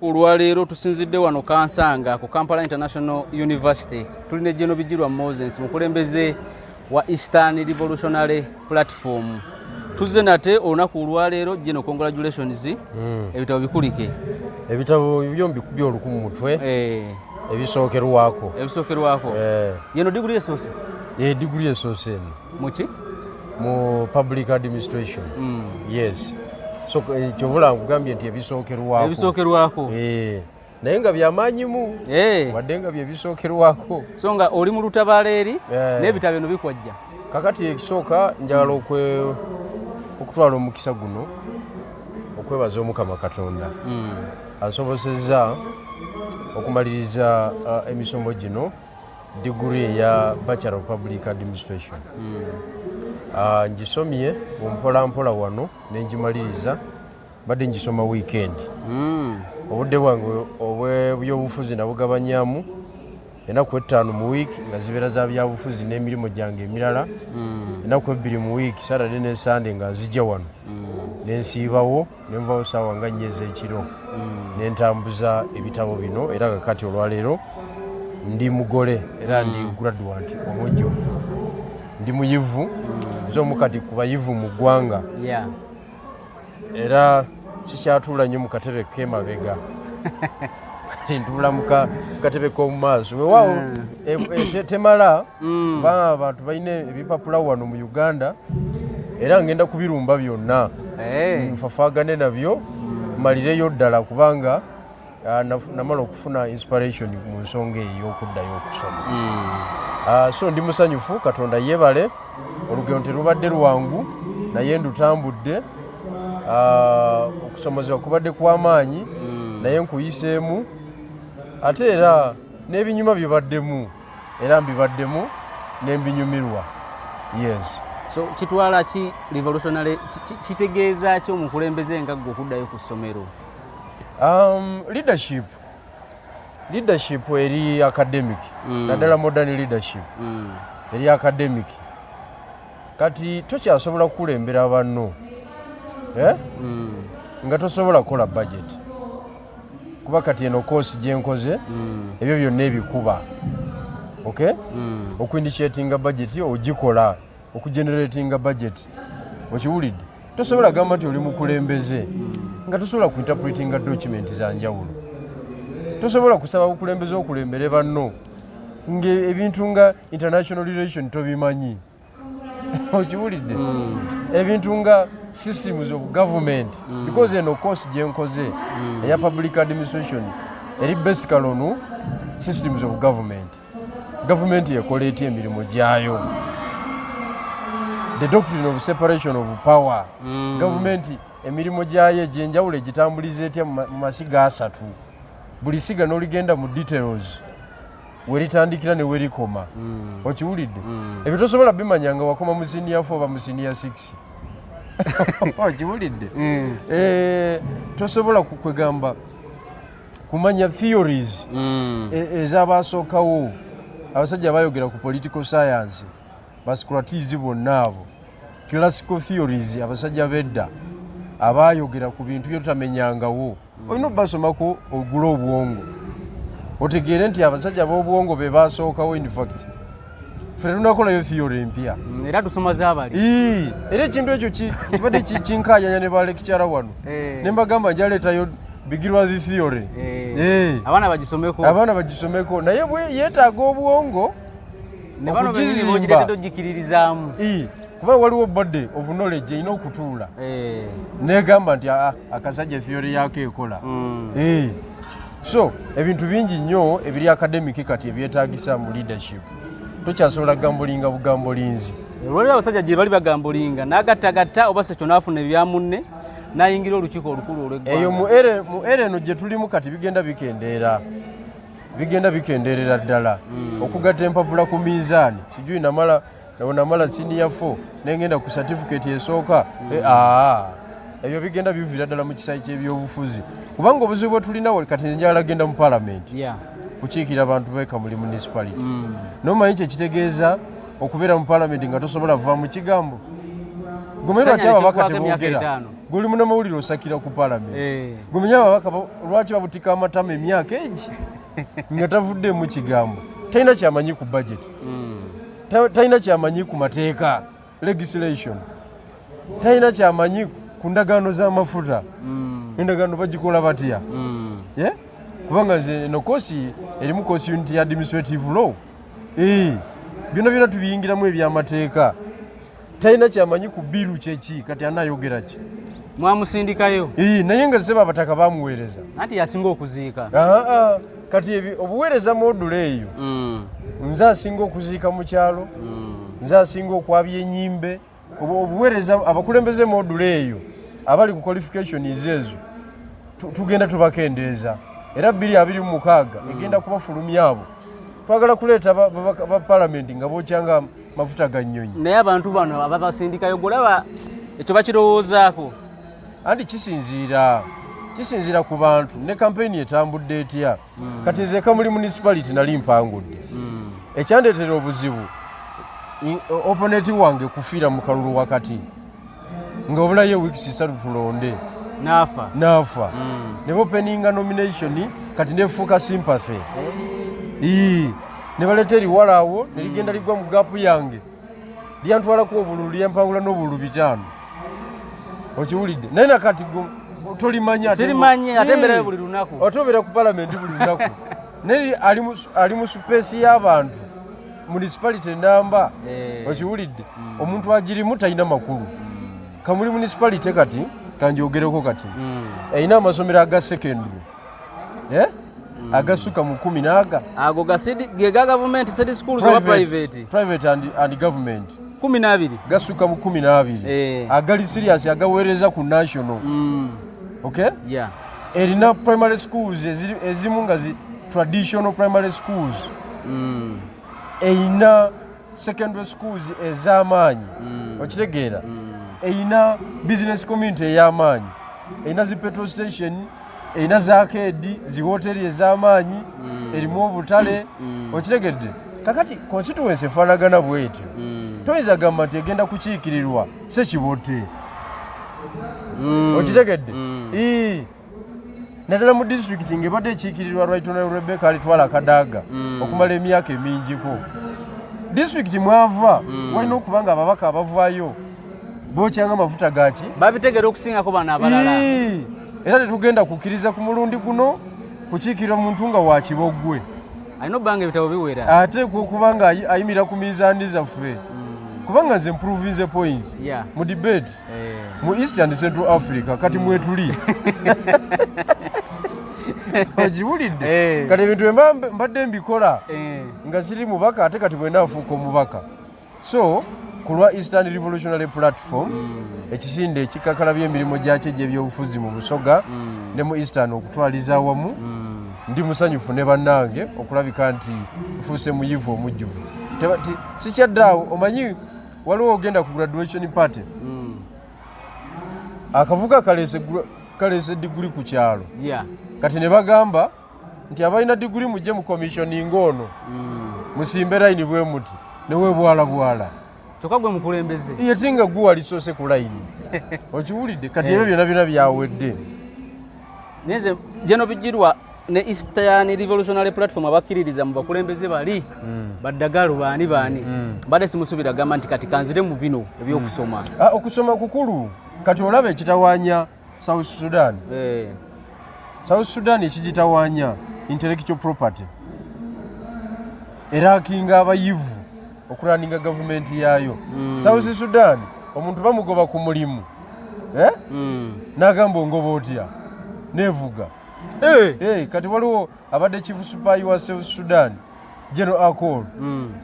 Olwaleero tusinzidde wano Kansanga ku Kampala International University. Tulina General Bijirwa Moses mukulembeze wa Eastern Revolutionary Platform. Tuzze nate olunaku olwaleero General, congratulations. Ebitabo bikulike. Ebitabo byombi kubye olukumu mutwe. Ebisookerwako. Yeno degree esoose? Degree esoose. Muki? Mu public administration. Yes. So chovula nkugambye nti ebisookerwako naye nga byamaanyimu wadde nga bye bisookerwako so nga oli mu lutabaalo eri n'ebitabo bino bikwajja kakati ekisooka njagala okutwala omukisa guno okwebaza Omukama Katonda asobosezza okumaliriza emisomo gino degree ya Bachelor of Public Administration. Ngisomye mpola wano nenjimaliriza badde ngisoma weekend. Obudde bwange obw'ebyobufuzi nabugabanyamu ennaku 5 mu week nga zibeera za byabufuzi n'emirimu gyange emirala, ennaku 2 mu week Saturday ne Sunday nga nzijja wano nensiibawo nenvawo ssaawa nga 4 ez'ekiro nentambuza ebitabo bino era kakati olwaleero ndi mugole era ndi graduate omujjuvu ndi muyivu z'omukati ku bayivu mu ggwanga era sikyatuula nnyo mu katebe k'emabega ntuula mu katebe k'omu maaso weewaawo temala kubanga abantu balina ebipapula wano mu Uganda era ngenda kubirumba byonna nfafaagane nabyo malireyo ddala kubanga namala okufuna inspiration mu nsonga ey'okuddayo okusoma. So ndi musanyufu, Katonda yeebale, olugendo terubadde lwangu naye ndutambudde, okusomozebwa kubadde kw'amaanyi naye nkuyiseemu, ate era n'ebinyuma bibaddemu era mbibaddemu n'embinyumirwa. Yes. So kitwala ki revolutionary kitegeeza ki omukulembeze nga ggwe okuddayo ku ssomero? Leadership eri academic, naddala modern leadership eri academic. Kati tokyasobola kukulembera banno nga tosobola kukola budget, kuba kati eno course gye nkoze ebyo byonna ebikuba okuinitiatinga budget ogikola, okugeneratinga budget okiwulidde. Tosobola gamba nti oli mukulembeze nga tosobola kuinterpretinga document za njawulo. Tosobola kusaba bukulembeze okulembere banno ng'ebintu nga international relation tobimanyi. Okiwulidde? Ebintu nga systems of government, because eno course gye nkoze eya public administration eri basically on systems of government. Government ekola etya emirimu gyayo, the doctrine of separation of power. Government emirimu gyayo egyenjawulo egitambuliza etya mu masiga asatu, buli siga n'oligenda mu details weritandikira ne werikoma. Okiwulidde? Ebyo tosobola bimanya nga wakoma mu senior 4 oba mu senior 6. Okiwulidde? Tosobola kwegamba kumanya theories ez'abaasookawo, abasajja bayogera ku political science, basocrates bonna abo, classical theories, abasajja bedda abaayogera ku bintu byotamenyangawo. Olina basomako ogula obwongo otegeere nti abasajja b'obwongo be baasookawo. In fact ffe tunakolayo theory empya era tusoma zaabali era ekintu ekyo kibadde kinkaayanya ne balekikyala wano ne mbagamba njaleetayo bigirwa the theory abaana bagisomeko naye yeetaaga obwongo okugizimba kuba waliwo body of knowledge erina okutuula negamba nti akasajja theory yako ekola. So ebintu bingi nnyo ebiri academic kati ebyetaagisa mu leadership. Tokyasobola gambolinga bugambo linzi. olwalira abasajja gye bali bagambulinga n'agattagatta oba sekyo n'afuna ebyamunne n'ayingira olukiiko olukulu olw'eggwanga. Eyo mu era eno gye tulimu kati bigenda bikendeerera ddala okugatta empapula ku minzaani sijui namala senior 4 nengenda ku certificate esooka ebyo bigenda biviira ddala mu kisayi ky'ebyobufuzi kubanga obuzibu bwe tulinawo kati njala genda mu paalamenti kukiikira abantu b'eka muli municipality nomanyi kyekitegeeza okubeera mu paalamenti nga tosobola vaa mu kigambo gomenya lwaki ababaka teboogera guli munamawulire osakira ku paalamenti gomenya ababaka lwaki babutika amatama emyaka egi nga tavudde mu kigambo talina kyamanyi ku budget talina kyamanyi ku mateeka legislation talina kyamanyi ku ndagaano z'amafuta endagaano bagikola batya kubanga nze eno koosi erimu koosi unity ya administrative law byonna byonna tubiyingiramu ebyamateeka talina kyamanyi ku biru kyeki kati anayogera ki mwamusindikayo naye nga seba abataka bamuweereza anti yasinga okuziika kati obuweereza modula eyo nze asinga okuziika mu kyalo nze asinga okwabya enyimbe obuweereza abakulembeze modula eyo abali ku qualifications ezo tugenda tubakendeeza era 2026 egenda kubafulumya abo twagala kuleeta ba paalamenti nga bokyanga mafuta ga nnyonyi naye abantu bano ababasindikayo golaba ekyo bakirowoozaako anti kisinziira ku bantu ne kampeyini etambudde etya kati nze Kamuli municipality nali mpangudde ekyandeetera obuzibu oponenti wange kufiira mu kalulu wakati nga obulayo wiikisi 3 tulonde naafa ne bopeninga nomination kati nefuuka sympathy ne baleeta eriwala awo ne ligenda ligwa mu gaapu yange lyantwalako obululu lyempawula n'obululu 5 okiwulidde naye nakati tolimanya sirimanyi atemberayo buli lunaku otobeera ku paalamenti buli lunaku naye ali mu supeesi y'abantu municipality namba okiwulidde omuntu agirimu talina makulu Kamuli municipality kati kanjogereko kati erina amasomero aga secondary agasuka mu 10 ago ge ga government said schools oba private and government 12 gasuka mu 12 agali serious agaweereza ku national okay erina primary schools ezimu nga traditional primary schools erina secondary schools ez'amaanyi okitegeera erina business community ey'amaanyi erina zi petrol station erina zaakedi zihoteri ez'amaanyi erimu obutale okitegedde kakati constituency efaanagana bwetyo toyinza gamba nti egenda kukiikirirwa sekibote okitegedde naddala mu disitulikiti ng'ebadde ekiikirirwa Right Honorable Rebecca Alitwala Akadaaga okumala emyaka emingiko disitulikiti mwava walina okuba nga ababaka abavaayo bokyanga amafuta gaki babitegera okusingako bano abalala era tetugenda kukkiriza ku mulundi guno kukiikirira muntu nga wa kiboggwe alina obbanga ebitabo biwera ateekwa okuba nga ayimira ku mizaani zaffe kubanga nze improvinze point mu debate mu East and Central Africa kati mwetuli okiwulidde kati ebintu mbadde mbikola nga siri mubaka ate kati bwe naafuuka omubaka so ku lwa Eastern Revolutionary Platform ekisinde ekikakala by'emirimu gyakyo egy'ebyobufuzi mu Busoga ne mu Eastern okutwaliza awamu ndi musanyufu ne bannange okulabika nti nfuuse muyivu omujjuvu sikyaddaawo omanyi waliwo ogenda ku graduation party akavuga kaleese diguli ku kyalo kati ne bagamba nti abalina diguli mujje mu commissioning ono musimbe layini bwe muti neweebwalabwala kyokka gwe mukulembeze yetinga gwe walisoose ku layini okiwulidde kati ebyo byonna byonna byawedde neze jeno bijirwa ne Eastern Revolutionary Platform abakkiririza mu bakulembeze bali baddagalu baani mbadde simusubira gamba nti kati kanzire mu bino ebyokusoma okusoma kukulu kati olaba ekitawaanya South Sudan South Sudan ekigitawaanya intellectual property era akinga abayivu okulaninga gavumenti yaayo South Sudan omuntu bamugoba ku mulimu n'agamba ongoba otya nevuga kati waliwo abadde chief spy wa South Sudan General Akol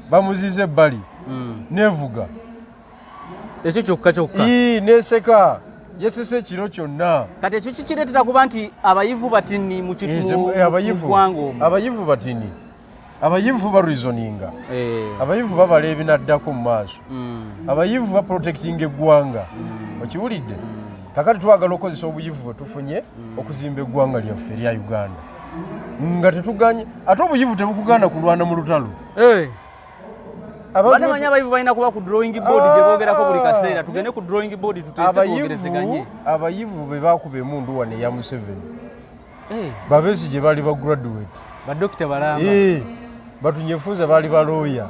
bamuzize ebbali nevuga ekyo kyokka neseka yesese ekiro kyonna. Kati ekyo kikireetera kuba nti abayivu batini mu ggwanga omwo. Abayivu batini, abayivu bareasoninga, abayivu babala ebinaddako mu maaso, abayivu baprotectinga eggwanga. Okiwulidde? Kakati twagala okukozesa obuyivu bwe tufunye okuzimba eggwanga lyaffe erya Uganda nga tetuganye. Ate obuyivu tebukugaana kulwana mu lutalo. Bamanyi abayivu balina kuba ku drawing board gye boogerako buli kaseera. Tugende ku drawing board tuteese boogerezeganye. Abayivu be baakuba emundu wano eya Museveni, Babesi gye baali ba graduate, badokita balamba, Batunyefuza baali balooya,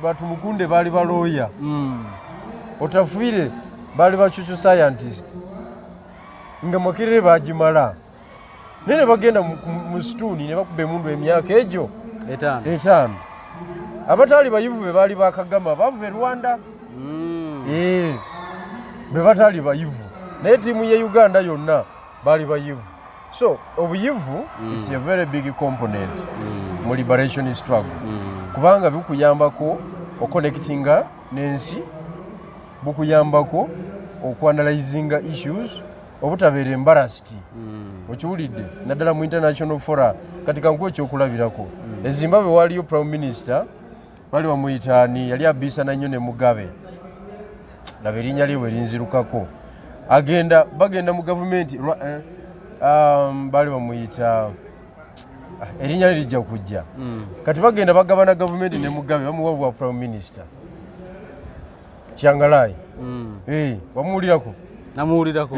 Batumukunde baali balooya, Otafiire baali bacucu scientist, nga Makerere baagimala naye ne bagenda mu situuni ne bakuba emundu emyaka egyo 5. Abataali bayivu be baali bakagama baava e Rwanda, be bataali bayivu, naye ttiimu ye Uganda yonna baali bayivu. So obuyivu it's a very big component mu liberation struggle, kubanga bukuyambako oconnectinga n'ensi, bukuyambako okuanalyzinga issues, obutabeera embarrassed. Okiwulidde? Naddala mu international fora. Kati kankuwa ekyokulabirako, e Zimbabwe waliyo prime minister bali bamuyita ani, yali Abisa Nanyone Mugabe, laba erinnya lye bwe linzirukako. Bagenda mu gavumenti, bali bamuyita erinnya lye lijja kujja. Kati bagenda bagabana gavumenti ne Mugabe, bamuwa bwa prime minister Shangalai. Wamuwulirako? Namuwulirako.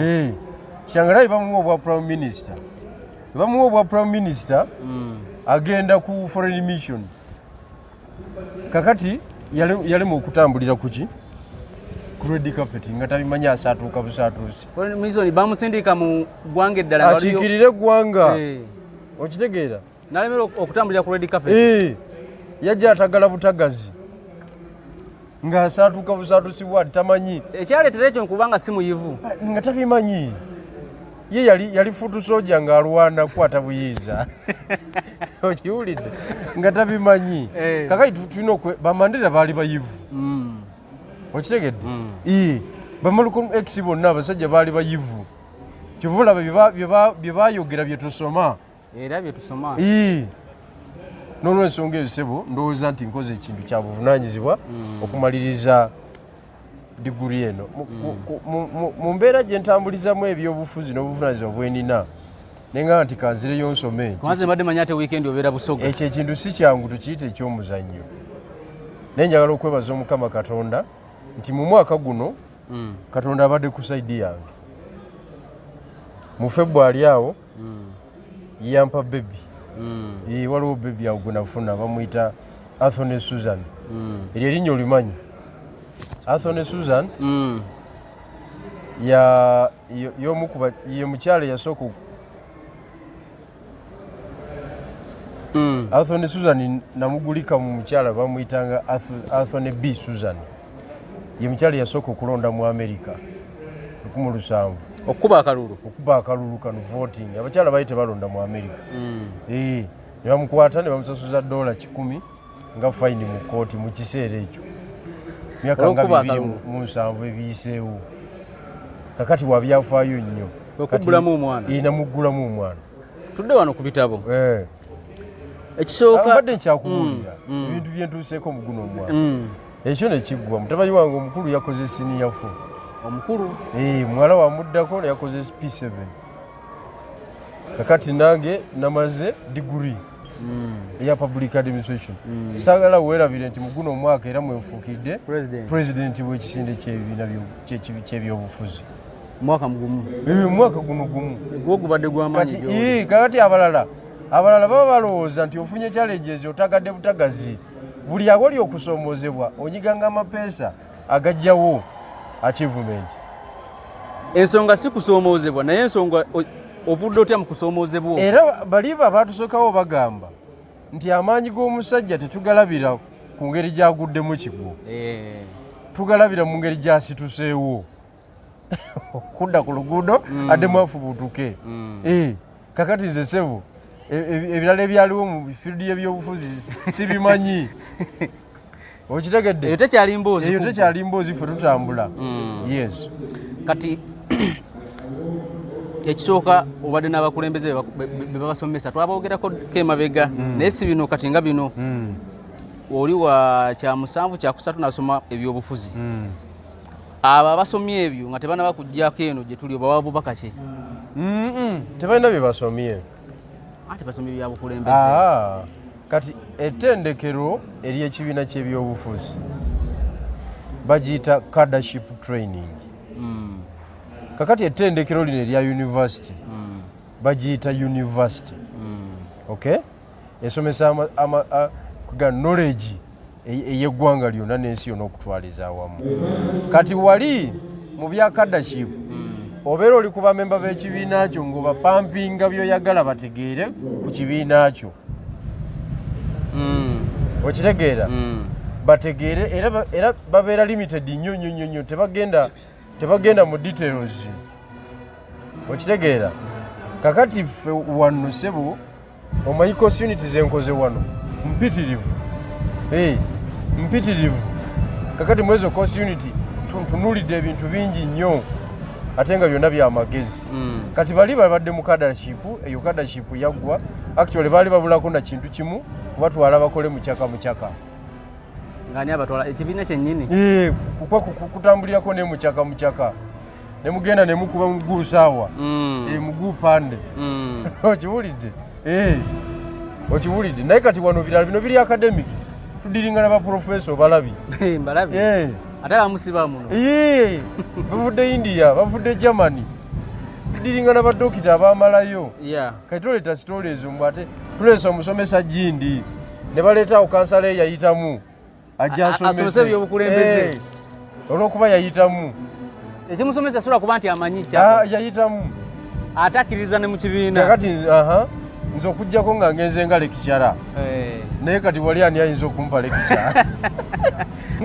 Shangalai bamuwa obwa prime minister. Bamuwa obwa prime minister, agenda ku foreign mission. Kakati yalema okutambulira kuki? Ku red carpet nga tabimanyi asaatuuka busaatuusi. Foreign mission bamusindika mu ggwanga eddala baliyo. Akiikirira eggwanga. Okitegeera? Nalemera okutambulira ku red carpet. Yajja atagala butagazi. Nga asaatuuka busaatuusi bw'ati tamanyi. Ekyaleetera ekyo nkubanga si muyivu. Nga tabimanyi. Ye yali futu soja nga alwana kukwata buyiiza. Okiwulidde? Nga tabimanyi. Kakati tulina bamandera baali bayivu. Okitegedde? Bamaluko X bonna abasajja baali bayivu. Kyovula bye baayogera bye tusoma. Era bye tusoma. N'olwensonga eyo ssebo ndowooza nti nkoze ekintu kya buvunaanyizibwa okumaliriza diguri eno. Mu mbeera gye ntambulizamu ebyobufuzi n'obuvunaanyizibwa bwenina, nenga nti kanzireyo nsome. Kubanze mbadde manya ate wiikendi obeera Busoga. Ekyo ekintu si kyangu tukiyita eky'omuzannyo. Naye njagala okwebaza Omukama Katonda nti mu mwaka guno Katonda abadde ku sayidi yange. Mu February awo yampa bebi. Waliwo bebi awo gwe nafuna bamuyita Anthony Susan. Eryo erinnya olimanyi? Anthony Susan ye mukyala yasooka. Anthony Susan namugulika mu mukyala bamuyitanga Anthony B. Susan. Ye mukyala yasooka okulonda mu America 17. Okuba akalulu kano voting. Abakyala bayite balonda mu America. Ne bamukwata ne bamusasuza $100 nga fine mu kooti mu kiseera ekyo. Myaka nga 27 ebiyiseewo. Kakati wabyafaayo nnyo. Okuggulamu omwana. Namuggulamu omwana. Tudde wano ku bitabo. Ekisooka mbadde nkyakubuulira ebintu bye ntuuseeko mu guno omwaka. Ekyo ne kiggwa. Mutabani wange omukulu yakoze senior 4. Omukulu? Muwala wamuddako yakoze P7. Kakati nange namaze degree eya public administration. Saagala weerabire nti mu guno omwaka era mwenfuukidde president w'ekisinde ky'ebyobufuzi. Mwaka mugumu. Mwaka guno gumu. Gwo gubadde gw'amaanyi gyo. Kakati abalala baba balowooza nti ofunye challenges otagadde butagazi. Buli awali okusoomozebwa onyiganga amapeesa agajjawo achievement. Ensonga si kusoomozebwa naye ensonga ovudde otya mu kusoomozebwa. Era baliba batusookawo bagamba nti amaanyi g'omusajja tetugalabira ku ngeri gy'aguddemu kigwo. Tugalabira mu ngeri gy'asituseewo. Kudda ku luguudo addemu afubutuke. Kakati nze ssebo ebirala ebyaliwo mu field y'ebyobufuzi sibimanyi. okitegedde eyo tekyali mboozi eyo tekyali mboozi ffe tutambula yes kati ekisooka obadde n'abakulembeze be babasomesa twabogerako emabega naye si bino kati nga bino oli wa kyamusanvu kyakusatu nasoma ebyobufuzi abo abasomye ebyo nga tebana bakujjako eno gye tuli obawa bubaka ki tebalina bye basomye ate basomye byabukulembeze kati ettendekero ery'ekibiina ky'ebyobufuzi bagiyita cadreship training kakati ettendekero lino erya university bagiyita university okay esomesa knowledge eyeggwanga lyonna n'ensi yonna okutwaliza awamu kati wali mu bya cadreship obeera oli ku bamemba b'ekibiina kyo ng'obapampinga by'oyagala bategeere ku kibiina kyo okitegeera bategeere era babeera limited nnyo tebagenda mu details okitegeera kakati ffe wano sebo omanyi course unit zenkoze wano mpitirivu kakati mwezo course unit tunulidde ebintu bingi nnyo ate nga byonna byamagezi kati bali babadde mu cadreship eyo cadreship yaggwa actually baali babulako na kintu kimu kubatwala bakole mukyaka ngani abatwala ekibiina kyennyini kutambulirako ne mukyaka ne mugenda ne mukuba mugulu saawa mugulu pande okiwulidde okiwulidde naye kati wano birala bino biri academic tudiringana baprofeso balabi ate bamusiba muno bavudde India bavudde Germany tudiringana badokita abamalayo kati toleeta sitoli ezo mbu ate tuleesa omusomesa gindi ne baleetawo kansala yayitamu ajja asomese ebyobukulembeze olw'okuba yayitamu ekimusomesa asobola kuba nti amanyi yayitamu ate akkiriza ne mu kibiina kati nze okuggyako nga ngenze nga lekikyala naye kati wali ani ayinza okumpa lekikyala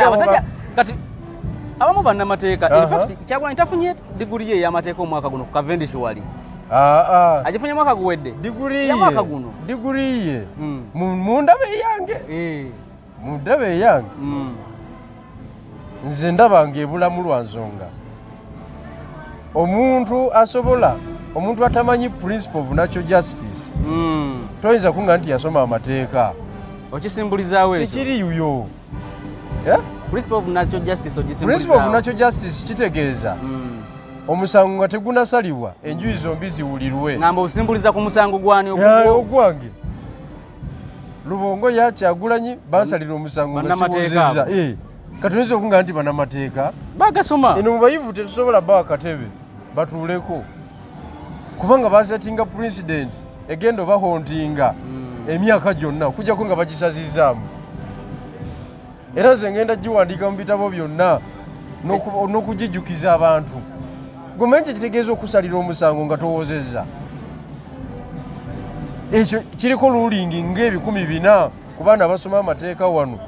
abasajja kati abamu bannamateeka infact Kyagulanyi tafunye diguli ye ey'amateeka omwaka guno ku Cavendish wali agifunye mwaka guwedde yamwaka guno diguli ye mu ndabe yange mu ndabe yange nze ndabanga ebulamu lwa nsonga omuntu atamanyi principle of natural justice toyinza kunga nti yasoma amateeka okisimbulizaawo ekyo tekiri yuyo principle of natural justice principle of natural justice kitegeeza omusango nga tegunasalibwa enjuyi zombi ziwulirwe ngamba osimbuliza ku musango gwani ogwange Lubongo ya Kyagulanyi bansalira omusango ngasiwuzizza kati oyinza okunga nti bannamateeka bagasoma eno mu bayivu tetusobola bawa katebe batuuleko kubanga basetinga president egenda obahontinga emyaka gyonna okujjako nga bagisazizaamu era nze ngenda giwandiika mu bitabo byonna n'okugijjukiza abantu gomenye kitegeeza okusalira omusango nga towoozezza ekyo kiriko lulingi ng'ebikumi 400 ku baana abasoma amateeka wano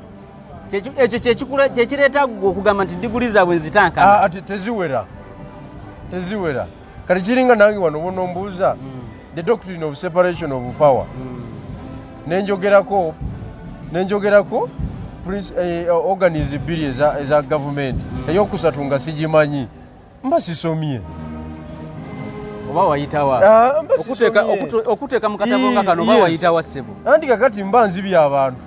ekyo kyekireeta gwe okugamba nti diguli zaabwe nzitankana ate teziwera kati kiringa nange wano bonombuuza the doctrine of separation of power nenjogerako organize bbiri eza gavumenti eyokusatu nga sigimanyi mba sisomye oba wayitawa okuteeka mu katabo nga kano oba wayitawa ssebo anti kakati mba nzibya abantu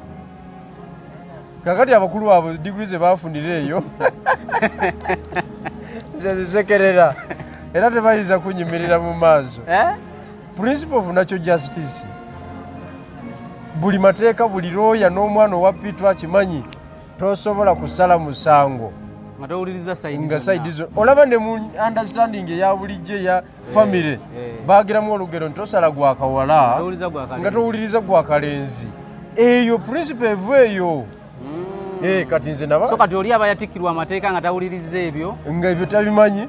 kakati abakulu baabwe diguli ze bafunira eyo nze zisekerera era tebayinza kunyimirira mu maaso principle of natural justice buli mateeka buli looya n'omwana owa Pitu akimanyi tosobola kusala musango nga saidi olaba ne mu understanding eya bulijjo eya famire baagiramu olugero nti tosala gwakawala nga towuliriza gwakalenzi eyo principle eva eyo kati nze naba so kati oli aba yatikkirwa amateeka nga tawuliriza ebyo nga ebyo tabimanyi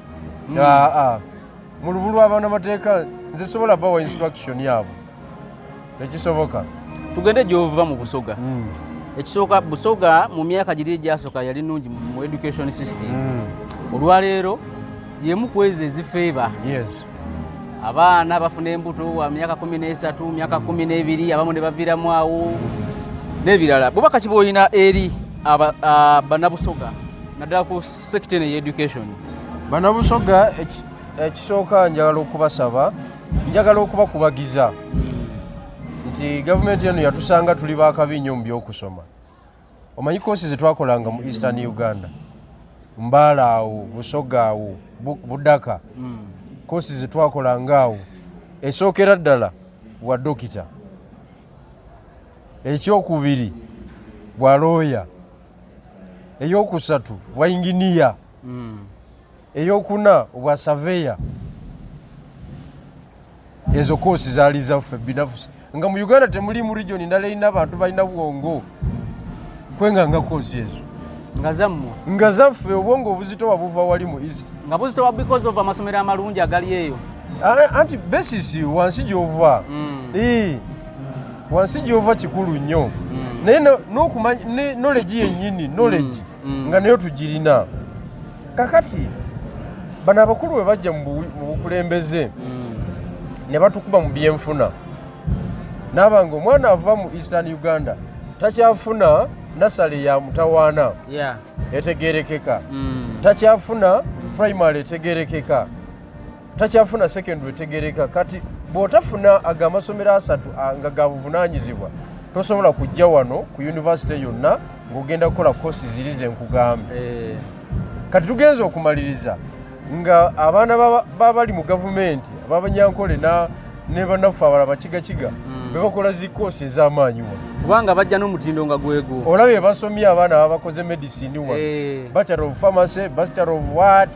mu lubu lw'abannamateeka nze sobola bawa instruction yaabwe tekisoboka tugende gyova mu Busoga ekisooka Busoga mu myaka giri egyasooka yali nnungi mu education system olwaleero yemu kwezi ezifeeba abaana bafuna embuto wa myaka 13 myaka 12 abamu ne baviiramu awo n'ebirala bubaka kiba olina eri bannabusoga naddala ku sekita eno y'education? Bannabusoga ekisooka njagala okubakubagiza nti gavumenti eno yatusanga tuli baakabi nnyo mu by'okusoma. Omanyi koosi ze twakolanga mu Eastern Uganda, Mbaala awo, Busoga awo, Budaka, koosi ze twakolanga awo esookera ddala bwa dokita, ekyokubiri bwa looya, ey'okusatu bwa inginiya, ey'okuna obwa saveya. Ezo koosi zaali zaffe binafusi nga mu Uganda temuli mu region ndala erina abantu balina bwongo kwenganga koosi ezo nga zaffe. Obwongo obuzito wabuva wali mu East nga buzito wa because of amasomero amalungi agali eyo, anti basis wansi gyova wansi gyova kikulu nnyo, naye n'okumanya knowledge yennyini knowledge nga nayo tugirina. Kakati bano abakulu bwe bajja mu bukulembeze ne batukuba mu byenfuna, n'abanga omwana ava mu Eastern Uganda takyafuna nasale ya mutawaana etegerekeka, takyafuna primary etegerekeka, takyafuna secondary etegereka. Kati bw'otafuna aga amasomero asatu nga ga buvunaanyizibwa tosobola kujja wano ku university yonna ng'ogenda kukola koosi ziri ze nkugambe. Kati tugenza okumaliriza nga abaana babali mu gavumenti ababanyankole ne bannaffe abalala bakigakiga be bakola zi koosi ez'amaanyi wano, kubanga bajja n'omutindo nga gwegwo. Olabye basomye abaana babakoze medicine wano, bachelor of pharmacy, bachelor of what,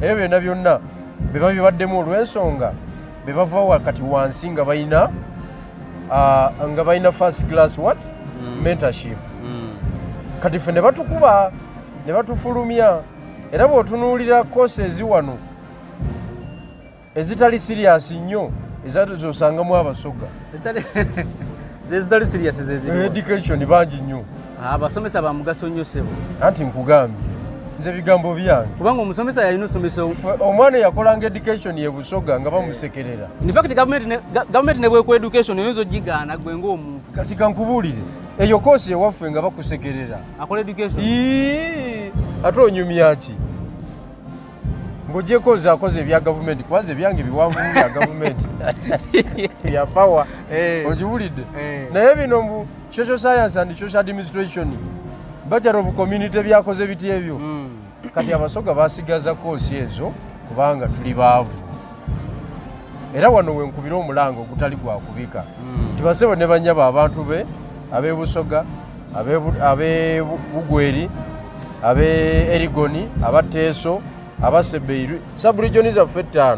ebyo byonna byonna be babibaddemu olw'ensonga be bava wakati wansi nga balina first class what mentorship. Kati ffe ne batukuba ne batufulumya. Era bw'otunuulira koosi eziwano ezitali serious nnyo ezoosangamu abasoga zezitali serious zeziriwo education bangi nnyo, abasomesa ba mugaso nnyo ssebo. Anti nkugambye nze bigambo byange, kubanga omusomesa yalina osomesa omwana yakolanga education ye Busoga nga bamusekerera. In fact gavumenti ne bweku education oyinza ogigaana gwe ng'omuntu. Kati kankubuulire eyo koosi ewaffe nga bakusekerera akola education ate onyumya ki ng'ogyeko akoze ebya gavumenti, kubanza ebyange biwanvu bya gavumenti bya power, okiwulidde. Naye bino mu social science and social administration, Bachelor of Community byakoze biti ebyo. Kati abasoga basigaza koosi ezo kubanga tuli baavu. Era wano we nkubira omulango ogutali gwakubika tibasebo ne banyaba abantu be ab'e Busoga, ab'e Bugweri, ab'e Erigoni, abateeso, abasebeiru, sub-regioni zaffe 5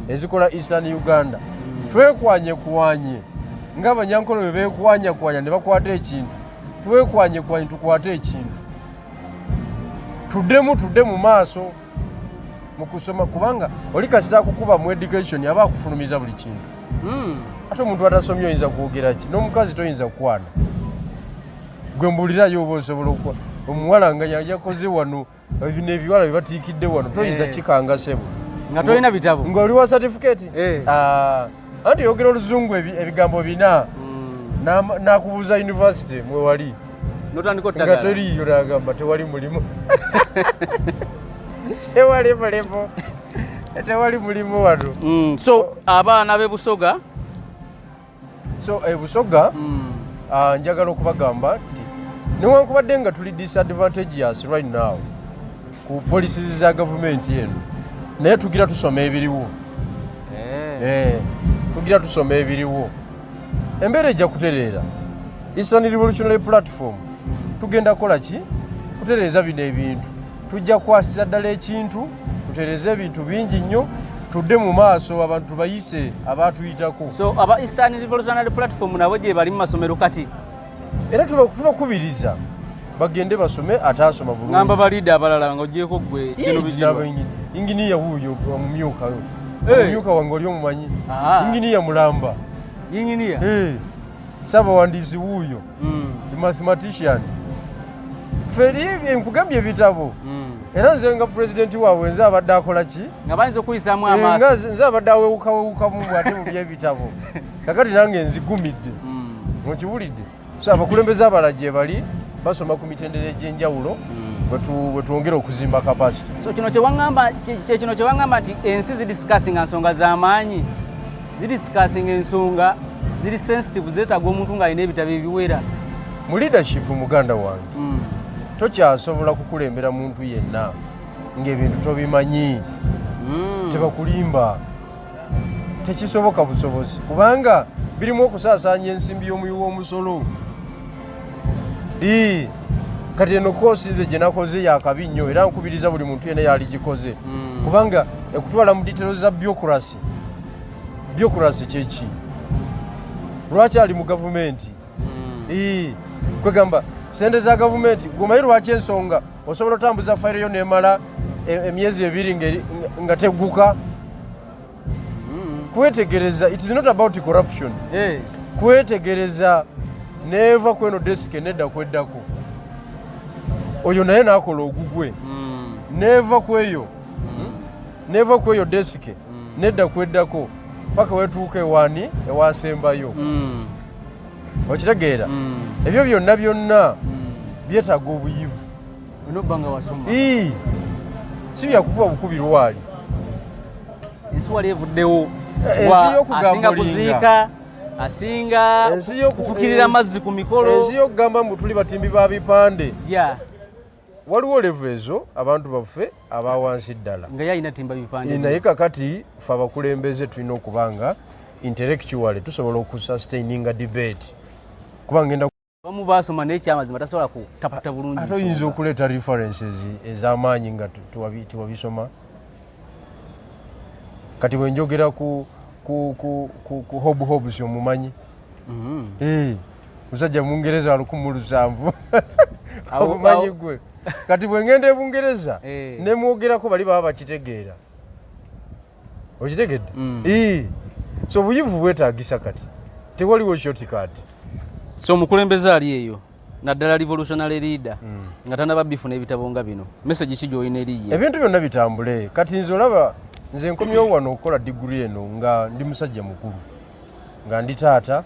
ezikola Eastern Uganda. Twekwanye ng'abanyankole bwe beekwanya ne bakwata ekintu, twekwanye tukwate ekintu, tudde mu maaso mu kusoma, kubanga oli kasita akukuba mu education aba akufulumiza buli kintu. Ate omuntu atasomye oyinza kwogera ki? N'omukazi toyinza kukwana. Gwe mbuulirayo oba osobola okuwa omuwala nga yakoze wano bino ebiwala bye batiikidde wano toyinza kikanga sebo nga tolina bitabo ng'oli wa certificate. Anti yogera oluzungu ebigambo bina n'akubuuza university mwewali nga teriyo n'agamba tewali mulimu tewali mulimu wano. So abaana b'e Busoga, Busoga njagala okubagamba nti newankubadde nga tuli disadvantageous right now ku policies za gavumenti eno, naye tugira tusoma ebiriwo. Tugira tusoma ebiriwo. Embeera ejja kutereera. Eastern Revolutionary Platform tugenda kukola ki? Kutereeza bino ebintu. Tujja kukwasiza ddala ekintu, tutereeze ebintu bingi nnyo, tudde mu maaso abantu tubayise abatuyitako. So aba Eastern Revolutionary Platform nabo gye bali mu masomero kati. Era tubakubiriza bagende basome ataasoma bulungi. Ngamba balida abalala ng'ogyeko gwe kino bijjo. Inginiya wuuyo omumyuka. Omumyuka wange oli omumanyi. Inginiya Mulamba. Inginiya? Ssabawandiisi wuuyo. The mathematician. Feri nkugambye ebitabo. Era nze nga pulezidenti waabwe nze abadde akola ki? Nga bayinza okuyisaamu amaaso. Nze abadde awewukawewukamu ate mu by'ebitabo. Kakati nange nzigumidde. Mukiwulidde? So abakulembeze abalala gye bali basoma ku mitendera egy'enjawulo bwe twongera okuzimba capacity. So kino kye waŋŋamba nti ensi zidiscussing nsonga z'amaanyi, zidiscussing ensonga ziri sensitive zeetaaga omuntu ng'alina ebitabo ebiwera. Mu leadership muganda wange tokyasobola kukulembera muntu yenna ng'ebintu tobimanyi, tebakulimba, tekisoboka busobozi kubanga birimu okusaasaanya ensimbi y'omuyi w'omusolo. Kati eno koosi nze gye nakoze yakabi nnyo era nkubiriza buli muntu yenna yaligikoze kubanga ekutwala mu ditero za bureaucracy. Bureaucracy kyeki? Lwaki ali mu gavumenti? Kwegamba sente za gavumenti gomanyi lwaki ensonga osobola otambuza fayiro yo nemala emyezi ebiri nga tegguka. Kwetegereza, it is not about corruption. Kwetegereza neva kweno desk nedda kweddako. Oyo naye nakola ogugwe. Neva kweyo desk nedda kweddako paka wetuuka ewani ewasembayo. Okitegeera? Ebyo byonna byetaaga obuyivu. Onobanga wasoma. Si byakukuba bukubi lwali. Ensi wali evuddewo. Asinga kuziika, asinga kufukirira amazzi ku mikolo. Ensi y'okugamba mbu tuli batimbi ba bipande. Waliwo levo ezo abantu baffe aba wansi ddala. Nga yalina timba bipande. Naye kakati ffe abakulembeze tulina okubanga intellectually tusobola okusustaininga debate. Kuba ngenda bamu basoma n'ekyamazima tasobola kutaputa bulungi. Ate oyinza okuleeta references ez'amaanyi nga tiwabisoma. Kati bwe njogera ku Hobbes omumanyi. Musajja Mungereza 1700 omumanyi gwe. Kati bwe ngenda e Bungereza ne mwogerako bali baba bakitegeera. Okitegedde? So buyivu bwetaagisa kati. Tewaliwo shortcut. So omukulembeze ali eyo naddala revolutionary leader nga tannaba bifuna ebitabo nga bino. Message ki gy'olina eriye? Ebintu byonna bitambule. Kati nze olaba nze nkomyewo wano okukola degree eno nga ndi musajja mukulu, nga ndi taata,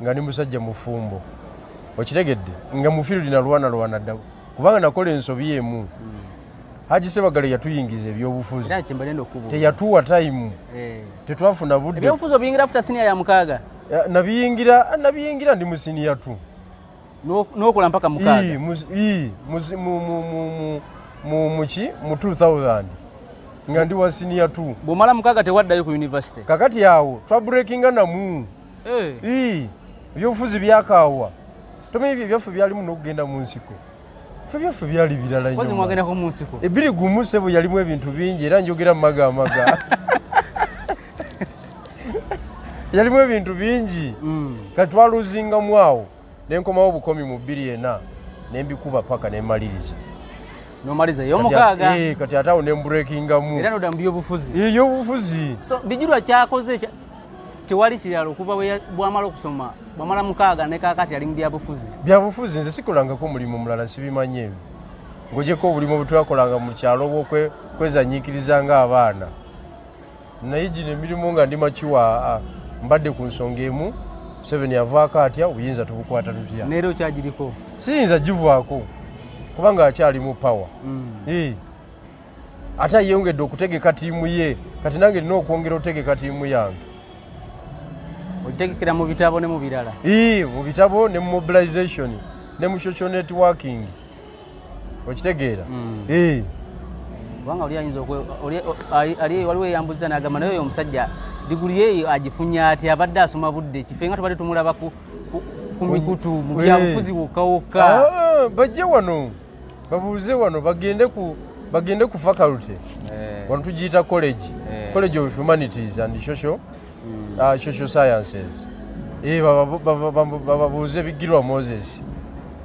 nga ndi musajja mufumbo. Okitegedde? Nga mu field nalwana dda kubanga nakola ensobi emu. Haji Ssebaggala yatuyingiza ebyobufuzi. Teyatuwa time. Tetwafuna budde. Ebyobufuzi obiyingira after senior ya mukaaga. Nabiyingira ndi mu senior 2. N'okola mpaka mukaaga. Mu 2000. Nga ndi wa senior 2. Bw'omala mukaaga tewaddayo ku university. Kakati awo twabreakinga namu. Ebyobufuzi byakaawa. Tomanyi ebyo byaffe byalimu n'okugenda mu nsiko. Ffe byaffe byali birala nnyo. Kozi mwagendako mu nsiko. Ebiri gumu ssebo yalimu ebintu bingi era njogera amaga. Yalimu ebintu bingi. Kati twaluzingamu awo ne nkomawo obukomi mu 2004 ne mbikuba paka ne maliriza. Nomaliza y'omukaaga. Kati ate awo ne mbreakingamu. Era nodda mu byobufuzi. Ebyobufuzi. So Bijirwa kyakoze tewali kiralo kuva bw'amala okusoma. Bw'amala mukaaga ne kaakati ali mu byabufuzi. Byabufuzi nze sikolangako mulimu mulala sibimanyi ebyo. Ng'ogyeko obulimu bwe twakolanga mu kyalo kwezanyiikiriza ng'abaana. Naye gino emirimu nga ndi makiwa mbadde ku nsonga emu, 7 yavaako atya obuyinza tubukwata tutya. Neero kyagiriko. Siyinza givaako kubanga akyali mu power. Ate ayongedde okutegeka ttiimu ye, kati nange nina okwongera otegeka ttiimu yange. Otegekera mu bitabo ne mu birala. Mu bitabo ne mu mobilization ne mu social networking. Okitegeera? Kubanga oli ayinza waliwo eyambuza n'agamba naye oyo omusajja diguli ye agifunya ati abadde asoma budde kife nga tubadde tumulaba ku mikutu mu byabufuzi wokka. Bajje wano babuuze wano bagende ku faculty. Wano tugiyita college of humanities and social sciences. Bababuuze Bigirwa Moses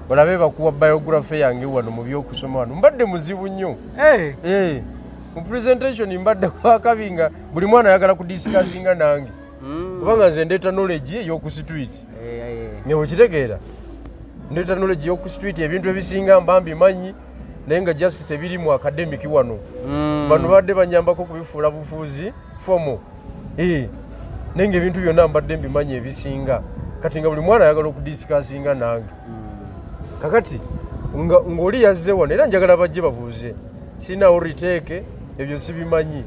balabe bakuwa biography yange wano mu byokusoma wano mbadde muzibu nnyo. Mu presentation mbadde wakabinga buli mwana ayagala kudiscussinga nange kubanga nze ndeeta knowledge ey'oku street. Nge bwekitegeera ndeeta knowledge ey'oku street ebintu ebisinga mba mbimanyi naye nga just tebiri mu academic wano. Bano badde banyambako kubifuula bufuuzi fomo. Naye ng'ebintu byonna mbadde mbimanyi ebisinga kati nga buli mwana ayagala okudiscussinga nange. kakati ng'oli yazze wano era njagala bajje babuuze sinaawo riteeke ebyo sibimanyi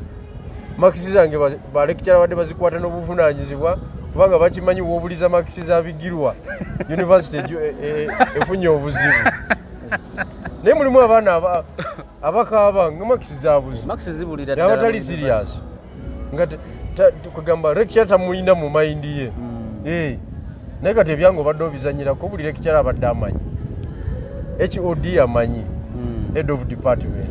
makisi zange balekitala badde bazikwata n'obuvunaanyizibwa kubanga bakimanyi w'obuliza makisi zabigirwa yunivasite efunye obuzibu naye mulimu abaana abakaaba nga makisi zabuze abatali serious nga kugamba lecture tamulina mu mayindi ye naye kati ebyange obadde obizanyirako buli lecture abadde amanyi HOD amanyi head of department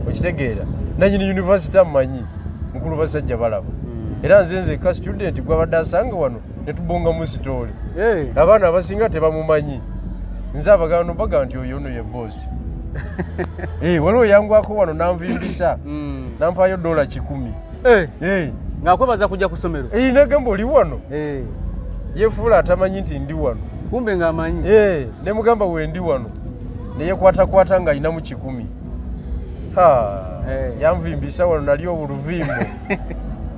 okitegeera nanyini university amanyi mukulu basajja balaba era nze ka student gwabadde asanga wano netubonga mu story abaana abasinga tebamumanyi nze abagano baga nti oyo ono ye boss waliwo yangwako wano nanvimbisa nampayo $100 ngakwebaza kujja ku ssomero nagamba oli wano yefuula atamanyi nti ndi wano kumbe ng'amanyi ne mugamba wendi wano neyekwatakwata nga ayinamu 10 yanvimbisa wano nali obuluvimbo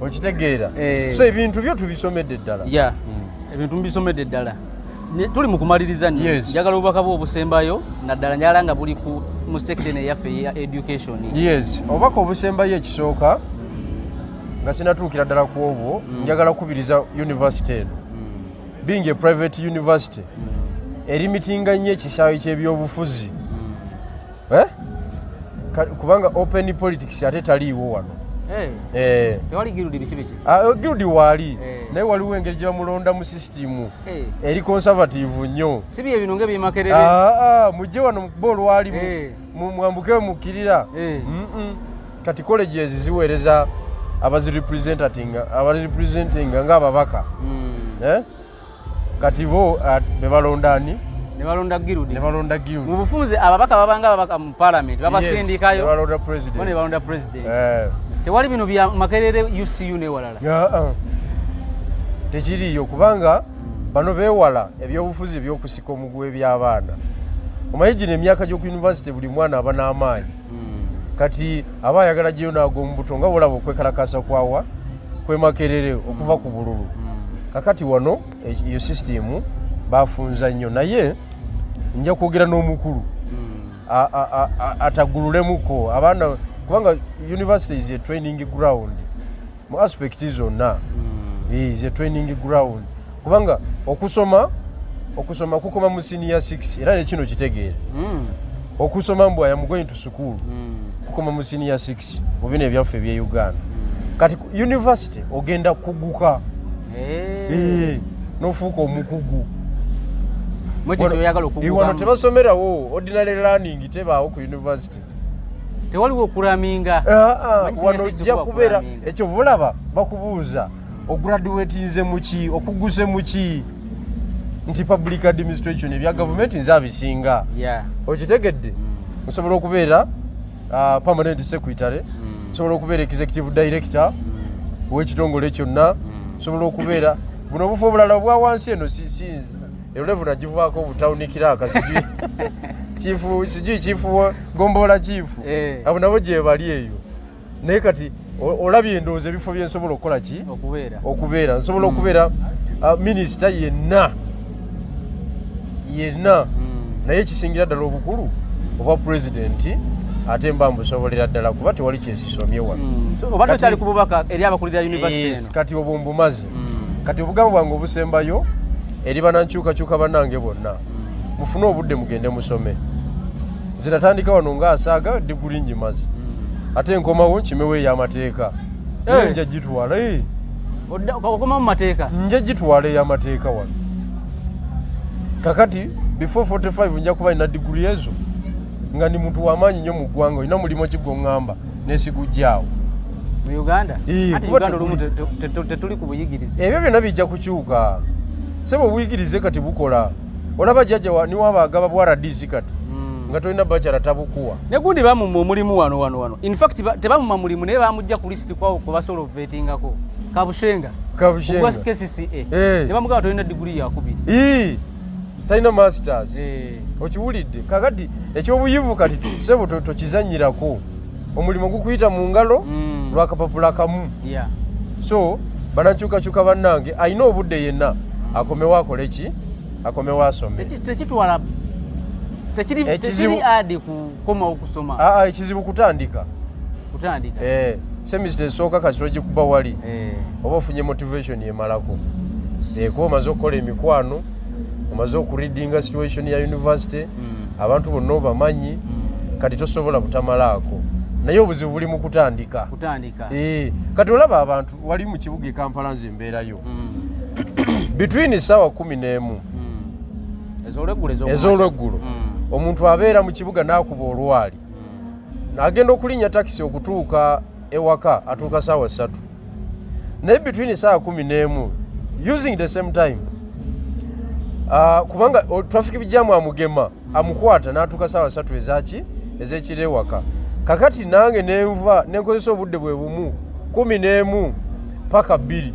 okitegeera so ebintu byo tubisomedde ddala ebintu mbisomedde ddala tuli mu kumaliriza njagala obubaka bwo obusembayo naddala njagala nga buli mu section eyaffe ya education obubaka obusembayo ekisooka nga sinatuukira ddala ku obwo njagala kubiriza university eno being a private university erimitinga nnyo ekisaawe ky'ebyobufuzi kubanga open politics ate taliiwo wano tewali girudi biki biki girudi waali naye waliwo engeri gye bamulonda mu sisitimu eri conservative nnyo si bye bino ng'ebyemakerere mujje wano mukuba olwali mwambuke mukkirira kati colleges ziweereza abazirepresentinga ng'ababaka kati bo bebalondani nebalonda girudi mu bufunze ababaka babanga ababaka mu parliament babasindikayo nebalonda president tewali bino bya makerere UCU newalala tekiriyo kubanga bano beewala ebyobufuzi ebyokusika omugwe by'abaana omanyi gino emyaka gy'oku university buli mwana aba n'amaanyi kati aba ayagala gyeyo naago mu buto nga bolaba okwekalakasa kwawa kwemakerere okuva ku bululu kakati wano iyo sisitimu bafunza nnyo naye nja kwogera n'omukulu atagululemuko abaana kubanga university is a training ground mu aspect zonna is a training ground kubanga okusoma kukoma mu senior 6 era nekino kitegeera okusoma mbu I am going to school kukoma mu senior 6 mu bino ebyaffe ebye Uganda kati university ogenda kuguka nofuuka omukugu wano tebasomerawo ordinary learning tebaawo ku university tewaliwo okulaminga wano ojja kubeera ekyo bulaba bakubuuza ograduatinze muki okuguse muki nti public administration ebya gavumenti nze abisinga okitegedde osobola okubeera permanent secretary osobola okubeera executive director w'ekitongole kyonna osobola okubeera buno obufu obulala bwa wansi eno erulevu nagivaako obutawunikira akasijui chifu gombola chifu abo nabo gye bali eyo naye kati olabye endowooza ebifo bye nsobola okukola ki okubeera nsobola okubeera minisita yenna naye ekisingira ddala obukulu obwa pulezidenti ate mba mbusobolera ddala kuba tewali kyesisomye wano oba tokyali ku bubaka eri abakulira university eno kati obwo mbumaze kati obugambo bwange obusembayo eri banankyukakyuka bannange bonna mufune obudde mugende musome nze natandika wano ngaasaaga diguli njimaze ate nkomawo nkimewo ey'amateeka nja gitwala okoma mu mateeka nja gitwala ey'amateeka wano kakati before 45 nja kuba nina diguli ezo nga ndi muntu w'amaanyi nnyo mu ggwanga olina mulimu ki gw'oŋŋamba nesigujjaawo mu Uganda ate Uganda olumu tetuli ku buyigirize ebyo byonna bijja kukyuka sebe obuyigirize kati bukola olaba jjajja niwabaagaba bwa RDC kati nga tolina bachelor tabukuwa ne gundi bamumma omulimu wano in fact tebamumma mulimu naye bamujja ku list kwawo kubasolvetingako kabushenga kwa KCCA ne bamugamba tolina degree yakubiri talina masters okiwulidde kakati ekyobuyivu kati sebo tokizanyirako omulimu gukuyita mu ngalo lwakapapula kamu so banankyukakyuka bannange alina obudde yenna akomewo akole ki akomewo asome tekiri adi kukoma okusoma. Ekizibu kutandika. Semester esooka kasiro gikuba wali oba ofunye motivation yemalako. Kuba omaze okukola emikwano, omaze okureadinga situation ya university, abantu bonna obamanyi, kati tosobola butamalaako. Naye obuzibu buli mu kutandika. Kati olaba abantu wali mu kibuga Kampala nze mbeerayo. Between saawa 11 ez'olweggulo omuntu abeera mu kibuga n'akuba olwali. Agenda okulinnya takisi okutuuka ewaka atuuka saawa 3. Naye between saawa 11 using the same time kubanga traffic bijamu amugema amukwata n'atuuka saawa 3 ez'ekiro ewaka. Kakati nange nenva nenkozesa obudde bwe bumu 11 paka 2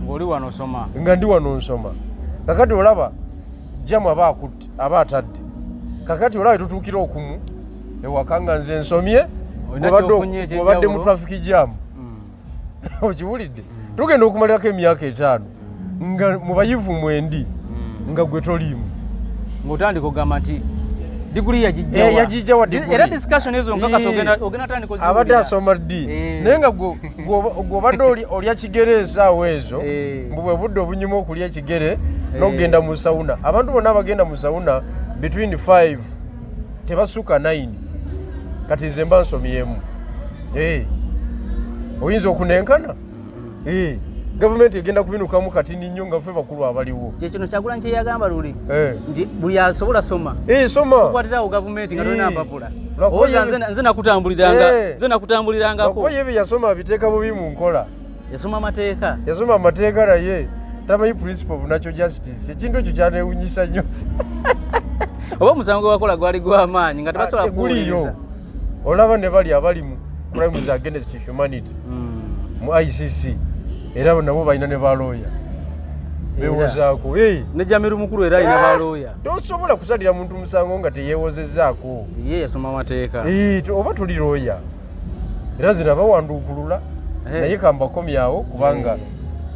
ng'oli wano osoma. Nga ndi wano nsoma. Kakati olaba jamu aba atadde. Kakati olaba tutuukira okumu ewaka nga nze nsomye obadde mu traffic jam. Okiwulidde? Tugenda okumalirako emyaka 5 nga mu bayivu mwendi nga gwe toliimu. Ng'otandika ogamba nti diguli yagijja wa diguli. Era discussion ezo nkakasa ogenda tandika ozibulira. Abadde asoma ddi. Naye nga gw'obadde olya kigere esaawa ezo bwe budde obunyuma okulya ekigere n'okugenda mu sawuna. Abantu bonna abagenda mu sawuna between 5 tebasuka 9. Kati nze mba nsomyemu. Oyinza okunenkana? Gavumenti egenda kubinukamu kati nnyo nga ffe bakulu abaliwo. Kyekino Kyagulanyi kye yagamba luli nti buli asobola soma. Soma. Okwatirawo gavumenti nga tolina mpapula. Oza nze nakutambulirangako. Oye bye yasoma abiteeka bubi mu nkola. Yasoma amateeka naye tamanyi principle of natural justice. Ekintu ekyo kyanewunyisa nnyo. Oba omusango wakola gwali gw'amaanyi nga tebasobola kuwuliriza. Olaba ne bali abalimu crimes against humanity mu ICC. Era nabo balina ne balooya bewozaako. Ne Jamiru mukulu era alina balooya. Tosobola kusalira muntu musango nga teyeewozezaako. Ye yasoma amateeka. Oba tuli looya. Era zina bawanduukulula. Naye kambakomyawo kubanga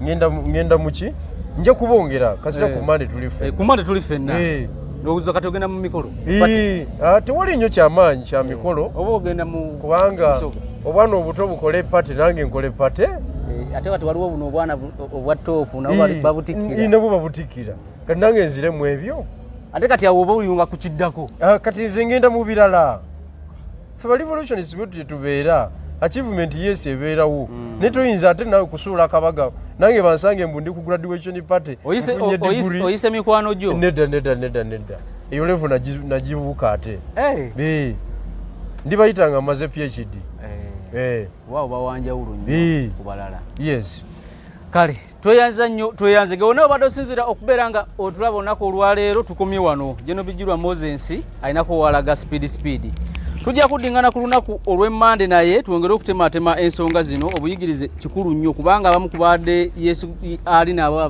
ngenda muki nja kubongera kasita ku Monday tulife. Ku Monday tulife na. Ndowooza kati ogenda mu mikolo. Tewali nnyo kyamaanyi kya mikolo. Oba ogenda mu kubanga obwana obuto bukole pate nange nkole pate. Ate wati waliwo buno obwana obwa topu nabo babutikira. Nabo babutikira. Kati nange nziremu ebyo. Ate kati awo oba oyunga kukiddako. Kati nze ngenda mu birala. Ffe ba revolutionists bwe tubeera. Achievement yes ebeerawo. Ne toyinza ate nawe kusuula akabaga. Nange bansange mbundi ku graduation party. Oyise mikwano gyo. Nedda. Eyo level nagibuka ate. Ndi bayitanga maze PhD. Wao bawanjawulo nnyo kubalala. Yes. Kale tweyanze gonna obadde osinzira okubeera nga otulaba olunaku olwaleero tukomye wano Jeno Bijirwa Moses alinako walaga speed. Tujja kuddingana ku lunaku olw'Emmande naye tuwongere okutematema ensonga zino obuyigirize kikulu nnyo kubanga abamu kubadde Yesu ali nabo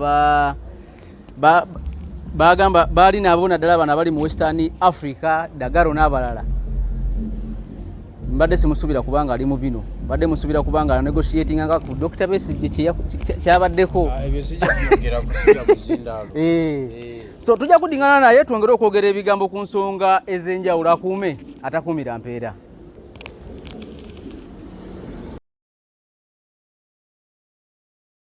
bagamba bali nabo naddala bana bali mu Western Africa Dagaro n'abalala. Mbadde simusubira kubanga ali mu bino. Mbadde musubira kubanga negotiating nga ku Dr. Besigye kyabaddeko. Ebyo sijja byogera kusubira kuzindaalo. So tujja kuddingana naye twongere okwogera ebigambo ku nsonga ez'enjawulo akuume atakuumira mpeera.